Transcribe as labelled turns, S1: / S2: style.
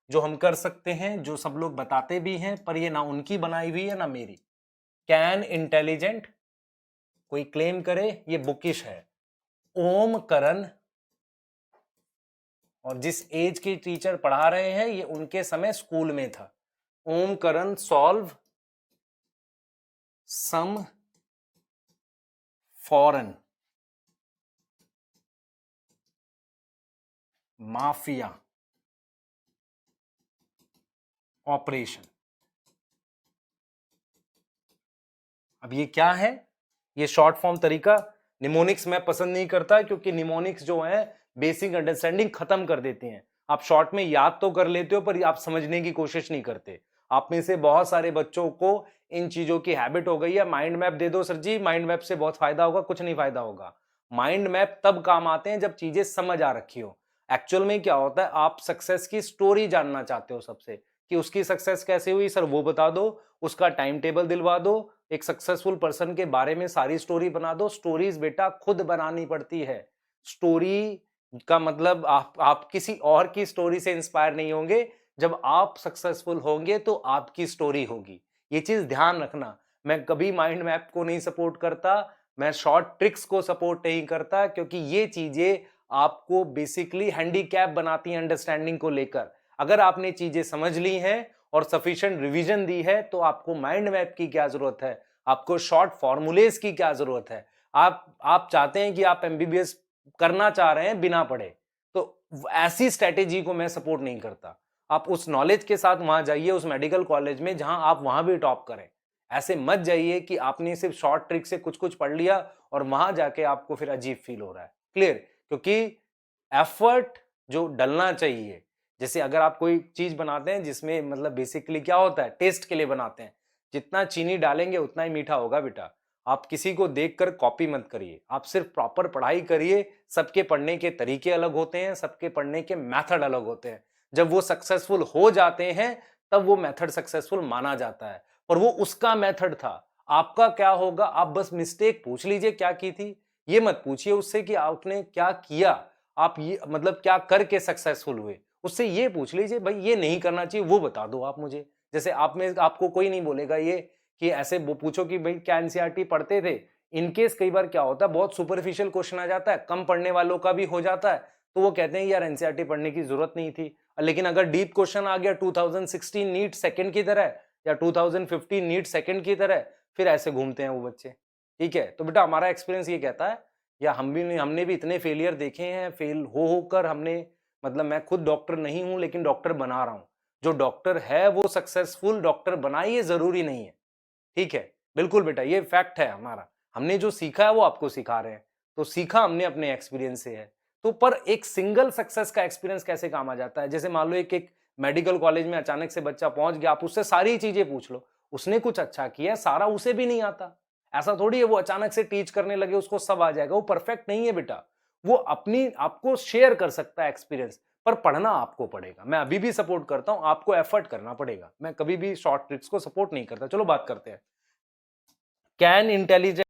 S1: जो हम कर सकते हैं, जो सब लोग बताते भी हैं, पर ये ना उनकी बनाई हुई है ना मेरी। कैन इंटेलिजेंट, कोई क्लेम करे ये बुकिश है। ओम करण, और जिस एज के टीचर पढ़ा रहे हैं ये उनके समय स्कूल में था। Om Karan solve some foreign mafia operation. अब ये क्या है? ये शॉर्ट फॉर्म तरीका। निमोनिक्स मैं पसंद नहीं करता क्योंकि निमोनिक्स जो है बेसिक अंडरस्टैंडिंग खत्म कर देते हैं। आप शॉर्ट में याद तो कर लेते हो पर आप समझने की कोशिश नहीं करते। आप में से बहुत सारे बच्चों को इन चीजों की हैबिट हो गई है। माइंड मैप दे दो सर जी, माइंड मैप से बहुत फायदा होगा, कुछ नहीं फायदा होगा। माइंड मैप तब काम आते हैं जब चीजें समझ आ रखी हो। एक्चुअल में क्या होता है, आप सक्सेस की स्टोरी जानना चाहते हो सबसे, कि उसकी सक्सेस कैसे हुई सर वो बता दो, उसका टाइम टेबल दिलवा दो, एक सक्सेसफुल पर्सन के बारे में सारी स्टोरी बना दो। स्टोरीज बेटा खुद बनानी पड़ती है। स्टोरी का मतलब आप किसी और की स्टोरी से इंस्पायर नहीं होंगे। जब आप सक्सेसफुल होंगे तो आपकी स्टोरी होगी। ये चीज ध्यान रखना। मैं कभी माइंड मैप को नहीं सपोर्ट करता, मैं शॉर्ट ट्रिक्स को सपोर्ट नहीं करता, क्योंकि ये चीजें आपको बेसिकली हैंडीकैप बनाती हैं अंडरस्टैंडिंग को लेकर। अगर आपने चीजें समझ ली हैं और सफिशिएंट रिवीजन दी है तो आपको माइंड मैप की क्या जरूरत है, आपको शॉर्ट फॉर्मूलेज की क्या जरूरत है। आप चाहते हैं कि आप एमबीबीएस करना चाह रहे हैं बिना पढ़े, तो ऐसी स्ट्रेटेजी को मैं सपोर्ट नहीं करता। आप उस नॉलेज के साथ वहां जाइए उस मेडिकल कॉलेज में जहां आप वहां भी टॉप करें। ऐसे मत जाइए कि आपने सिर्फ शॉर्ट ट्रिक से कुछ कुछ पढ़ लिया और वहां जाके आपको फिर अजीब फील हो रहा है। क्लियर? क्योंकि एफर्ट जो डलना चाहिए, जैसे अगर आप कोई चीज बनाते हैं जिसमें मतलब बेसिकली क्या होता है, टेस्ट के लिए बनाते हैं, जितना चीनी डालेंगे उतना ही मीठा होगा बेटा। आप किसी को देखकर कॉपी मत करिए, आप सिर्फ प्रॉपर पढ़ाई करिए। सबके पढ़ने के तरीके अलग होते हैं, सबके पढ़ने के मेथड अलग होते हैं। जब वो सक्सेसफुल हो जाते हैं तब वो मेथड सक्सेसफुल माना जाता है, पर वो उसका मेथड था। आपका क्या होगा, आप बस मिस्टेक पूछ लीजिए क्या की थी। ये मत पूछिए उससे कि आपने क्या किया, आप ये मतलब क्या करके सक्सेसफुल हुए। उससे ये पूछ लीजिए भाई ये नहीं करना चाहिए वो बता दो आप मुझे। जैसे आप में आपको कोई नहीं बोलेगा ये कि ऐसे वो पूछो कि भाई क्या एनसीईआरटी पढ़ते थे। इनकेस कई बार क्या होता है, बहुत सुपरफिशियल क्वेश्चन आ जाता है, कम पढ़ने वालों का भी हो जाता है, तो वो कहते हैं यार एनसीईआरटी पढ़ने की जरूरत नहीं थी। लेकिन अगर डीप क्वेश्चन आ गया 2016 नीट सेकंड की तरह या 2015 नीट सेकंड की तरह, फिर ऐसे घूमते हैं वो बच्चे। ठीक है, तो बेटा हमारा एक्सपीरियंस ये कहता है, या हमने भी इतने फेलियर देखे हैं, फेल हो होकर हमने, मतलब मैं खुद डॉक्टर नहीं हूं लेकिन डॉक्टर बना रहा हूं। जो डॉक्टर है वो सक्सेसफुल डॉक्टर बनाए ये जरूरी नहीं है। ठीक है, बिल्कुल बेटा ये फैक्ट है हमारा। हमने जो सीखा है वो आपको सिखा रहे हैं, तो सीखा हमने अपने एक्सपीरियंस से है। तो पर एक सिंगल सक्सेस का एक्सपीरियंस कैसे काम आ जाता है? जैसे मान लो एक मेडिकल कॉलेज में अचानक से बच्चा पहुंच गया, आप उससे सारी चीजें पूछ लो, उसने कुछ अच्छा किया, सारा उसे भी नहीं आता। ऐसा थोड़ी है वो अचानक से टीच करने लगे उसको सब आ जाएगा, वो परफेक्ट नहीं है बेटा। वो अपनी आपको शेयर कर सकता है एक्सपीरियंस, पर पढ़ना आपको पड़ेगा। मैं अभी भी सपोर्ट करता हूं, आपको एफर्ट करना पड़ेगा। मैं कभी भी शॉर्ट ट्रिक्स को सपोर्ट नहीं करता। चलो बात करते हैं। Can intelligent